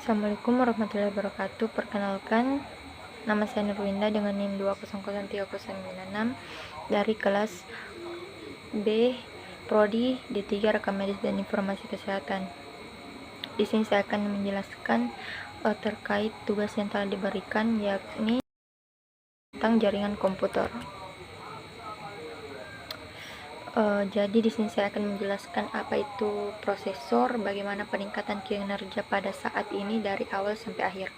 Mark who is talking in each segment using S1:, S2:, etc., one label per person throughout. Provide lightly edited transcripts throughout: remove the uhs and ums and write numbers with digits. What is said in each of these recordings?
S1: Assalamualaikum warahmatullahi wabarakatuh. Perkenalkan, nama saya Nurwinda dengan NIM 2003096 dari kelas B Prodi D3 Rekam Medis dan Informasi Kesehatan. Di sini saya akan menjelaskan terkait tugas yang telah diberikan, yakni tentang jaringan komputer. Jadi di sini saya akan menjelaskan apa itu prosesor, bagaimana peningkatan kinerja pada saat ini dari awal sampai akhir.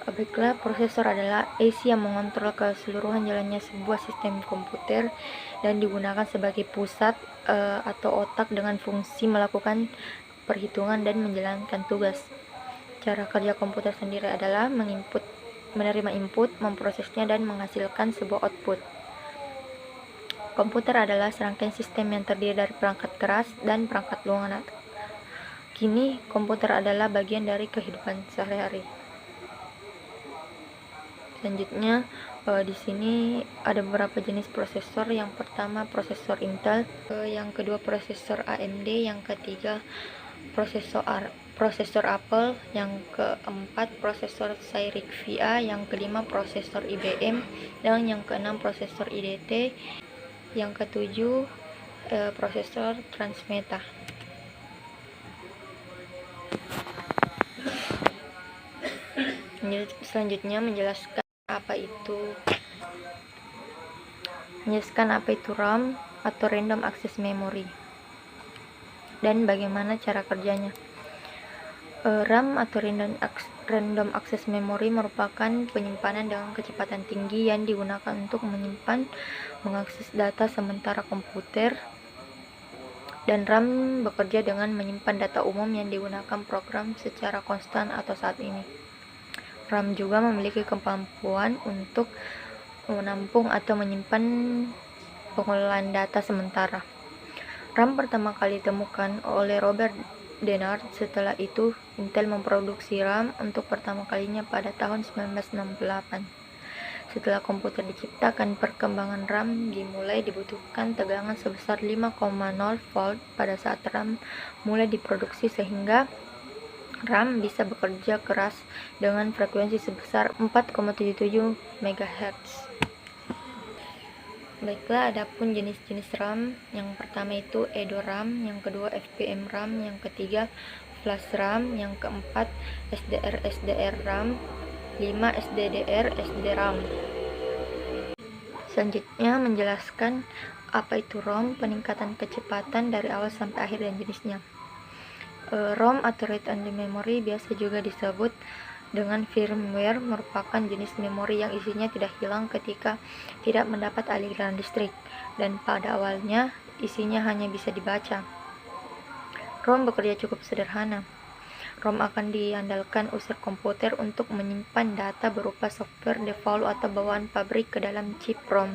S1: Baiklah, prosesor adalah IC yang mengontrol keseluruhan jalannya sebuah sistem komputer dan digunakan sebagai pusat atau otak dengan fungsi melakukan perhitungan dan menjalankan tugas. Cara kerja komputer sendiri adalah menerima input, memprosesnya, dan menghasilkan sebuah output. Komputer adalah serangkaian sistem yang terdiri dari perangkat keras dan perangkat lunak. Kini, komputer adalah bagian dari kehidupan sehari-hari. Selanjutnya, di sini ada beberapa jenis prosesor. Yang pertama, prosesor Intel, yang kedua prosesor AMD, yang ketiga prosesor Apple, yang keempat prosesor Cyrix VA, yang kelima prosesor IBM, dan yang keenam prosesor IDT, yang ketujuh prosesor Transmeta. Selanjutnya menjelaskan apa itu RAM atau Random Access Memory dan bagaimana cara kerjanya. RAM atau Random Access Memory merupakan penyimpanan dengan kecepatan tinggi yang digunakan untuk mengakses data sementara komputer, dan RAM bekerja dengan menyimpan data umum yang digunakan program secara konstan atau saat ini. RAM juga memiliki kemampuan untuk menampung atau menyimpan pengolahan data sementara. RAM pertama kali ditemukan oleh Robert Dennard. Setelah itu, Intel memproduksi RAM untuk pertama kalinya pada tahun 1968. Setelah komputer diciptakan, perkembangan RAM dimulai dibutuhkan tegangan sebesar 5,0 volt pada saat RAM mulai diproduksi, sehingga RAM bisa bekerja keras dengan frekuensi sebesar 4,77 MHz. Baiklah, adapun jenis-jenis RAM. Yang pertama itu EDORAM, yang kedua FPM RAM, yang ketiga Flash RAM, yang keempat SDR RAM, 5 SDDR SDRAM. Selanjutnya menjelaskan apa itu ROM, peningkatan kecepatan dari awal sampai akhir dan jenisnya. ROM atau Read Only Memory, biasa juga disebut dengan firmware, merupakan jenis memori yang isinya tidak hilang ketika tidak mendapat aliran listrik, dan pada awalnya isinya hanya bisa dibaca. ROM bekerja cukup sederhana. ROM akan diandalkan user komputer untuk menyimpan data berupa software default atau bawaan pabrik ke dalam chip ROM.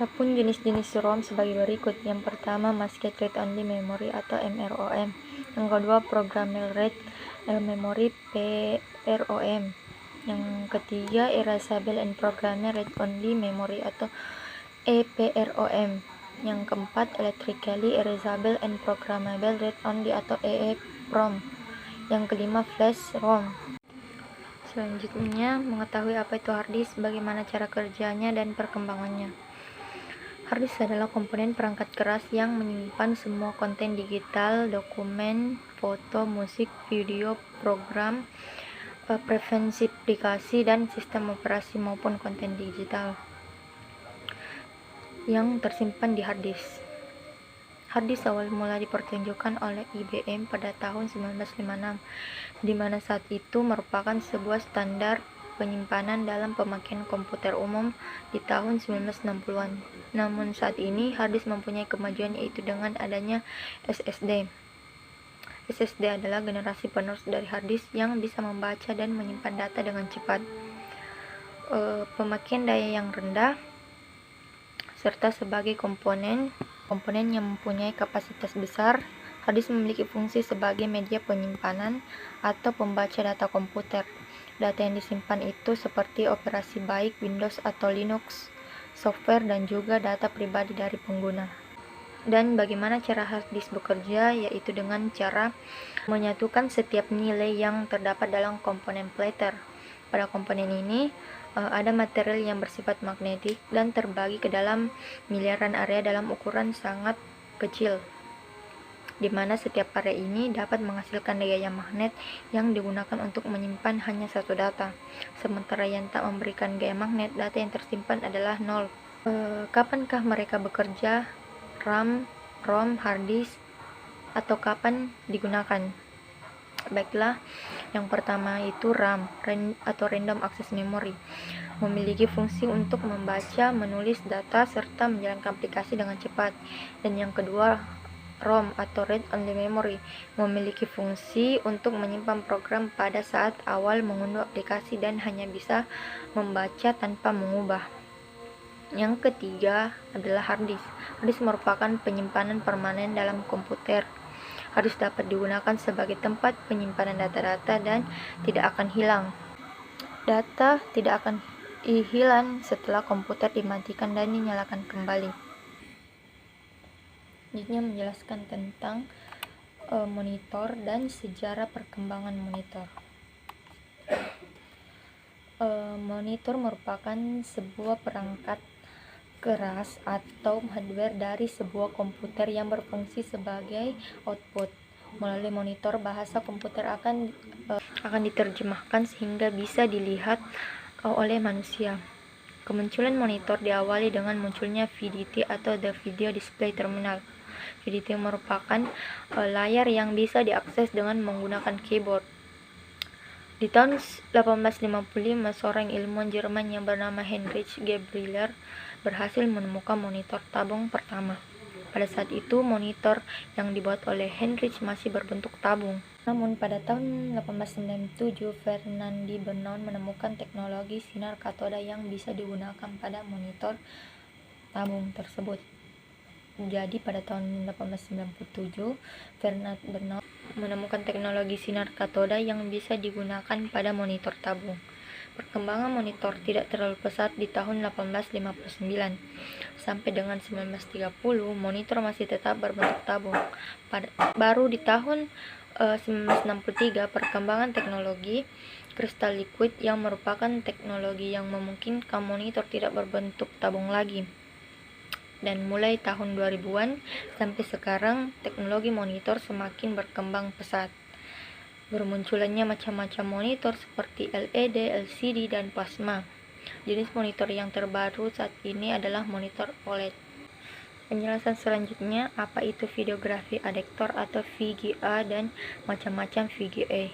S1: Adapun jenis-jenis ROM sebagai berikut. Yang pertama, Masked Read Only Memory atau MROM. Yang kedua, Programmable Read Memory PROM. Yang ketiga, Erasable and Programmable Read Only Memory atau EPROM. Yang keempat, Electrically Erasable and Programmable Read Only atau EEPROM. Yang kelima, Flash ROM. Selanjutnya, mengetahui apa itu hard disk, bagaimana cara kerjanya dan perkembangannya. Hard disk adalah komponen perangkat keras yang menyimpan semua konten digital, dokumen, foto, musik, video, program, preferensi aplikasi, dan sistem operasi maupun konten digital yang tersimpan di hard disk. Hard disk awal mula dipertunjukkan oleh IBM pada tahun 1956, di mana saat itu merupakan sebuah standar penyimpanan dalam pemakaian komputer umum di tahun 1960-an. Namun saat ini hard disk mempunyai kemajuan, yaitu dengan adanya SSD. SSD adalah generasi penerus dari hard disk yang bisa membaca dan menyimpan data dengan cepat, pemakaian daya yang rendah, serta sebagai komponen yang mempunyai kapasitas besar. Hard disk memiliki fungsi sebagai media penyimpanan atau pembaca data komputer. Data yang disimpan itu seperti operasi baik Windows atau Linux, software, dan juga data pribadi dari pengguna. Dan bagaimana cara hard disk bekerja, yaitu dengan cara menyatukan setiap nilai yang terdapat dalam komponen platter. Pada komponen ini ada material yang bersifat magnetik dan terbagi ke dalam miliaran area dalam ukuran sangat kecil, di mana setiap area ini dapat menghasilkan gaya magnet yang digunakan untuk menyimpan hanya satu data, sementara yang tak memberikan gaya magnet, data yang tersimpan adalah nol. Kapankah mereka bekerja? RAM, ROM, hard disk, atau kapan digunakan? Baiklah, yang pertama itu RAM atau Random Access Memory, memiliki fungsi untuk membaca, menulis data, serta menjalankan aplikasi dengan cepat. Dan yang kedua, ROM atau Read Only Memory, memiliki fungsi untuk menyimpan program pada saat awal mengunduh aplikasi dan hanya bisa membaca tanpa mengubah. Yang ketiga adalah hard disk. Hard disk merupakan penyimpanan permanen dalam komputer. Hard disk dapat digunakan sebagai tempat penyimpanan data-data dan tidak akan hilang. Data tidak akan hilang setelah komputer dimatikan dan dinyalakan kembali. Selanjutnya menjelaskan tentang monitor dan sejarah perkembangan monitor. Monitor merupakan sebuah perangkat keras atau hardware dari sebuah komputer yang berfungsi sebagai output. Melalui monitor, bahasa komputer akan diterjemahkan sehingga bisa dilihat oleh manusia. Kemunculan monitor diawali dengan munculnya VDT atau The Video Display Terminal. VDT merupakan layar yang bisa diakses dengan menggunakan keyboard. Di tahun 1855, seorang ilmuwan Jerman yang bernama Heinrich Gebrüller berhasil menemukan monitor tabung pertama. Pada saat itu, monitor yang dibuat oleh Heinrich masih berbentuk tabung. Namun, pada tahun 1897, Fernandi Bernoulli menemukan teknologi sinar katoda yang bisa digunakan pada monitor tabung tersebut. Jadi, pada tahun 1897, Fernand Bernoulli menemukan teknologi sinar katoda yang bisa digunakan pada monitor tabung. Perkembangan monitor tidak terlalu pesat di tahun 1859. Sampai dengan 1930, monitor masih tetap berbentuk tabung. Baru di tahun 1963, perkembangan teknologi kristal liquid yang merupakan teknologi yang memungkinkan monitor tidak berbentuk tabung lagi. Dan mulai tahun 2000-an sampai sekarang, teknologi monitor semakin berkembang pesat. Bermunculannya macam-macam monitor seperti LED, LCD, dan plasma. Jenis monitor yang terbaru saat ini adalah monitor OLED. Penjelasan selanjutnya, apa itu video graphic adapter atau VGA dan macam-macam VGA.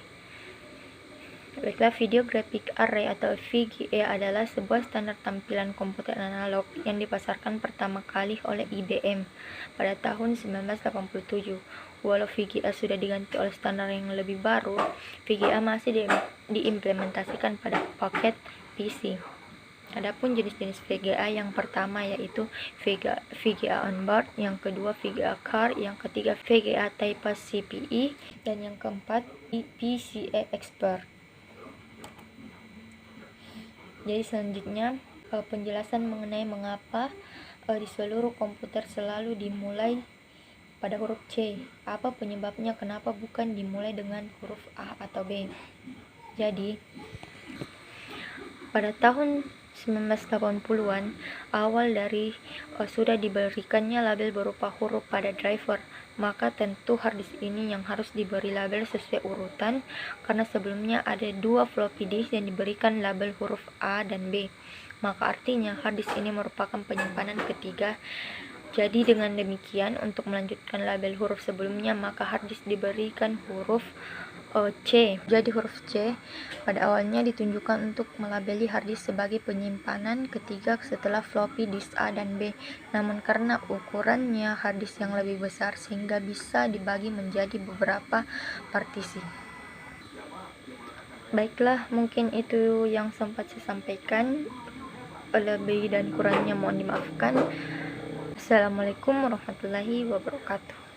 S1: Baiklah, Video Graphic Array atau VGA adalah sebuah standar tampilan komputer analog yang dipasarkan pertama kali oleh IBM pada tahun 1987. Walau VGA sudah diganti oleh standar yang lebih baru, VGA masih diimplementasikan pada paket PC. Adapun jenis-jenis VGA, yang pertama yaitu VGA onboard, yang kedua VGA card, yang ketiga VGA Type CPE, dan yang keempat PCA Expert. Jadi selanjutnya penjelasan mengenai mengapa di seluruh komputer selalu dimulai pada huruf C. Apa penyebabnya, kenapa bukan dimulai dengan huruf A atau B? Jadi pada tahun 1980-an awal dari sudah diberikannya label berupa huruf pada driver, maka tentu harddisk ini yang harus diberi label sesuai urutan, karena sebelumnya ada dua floppy disk yang diberikan label huruf A dan B, maka artinya harddisk ini merupakan penyimpanan ketiga. Jadi dengan demikian, untuk melanjutkan label huruf sebelumnya, maka harddisk diberikan huruf C. Jadi huruf C pada awalnya ditunjukkan untuk melabeli harddisk sebagai penyimpanan ketiga setelah floppy disk A dan B. Namun karena ukurannya harddisk yang lebih besar sehingga bisa dibagi menjadi beberapa partisi. Baiklah, mungkin itu yang sempat saya sampaikan. Lebih dan kurangnya mohon dimaafkan. Assalamualaikum warahmatullahi wabarakatuh.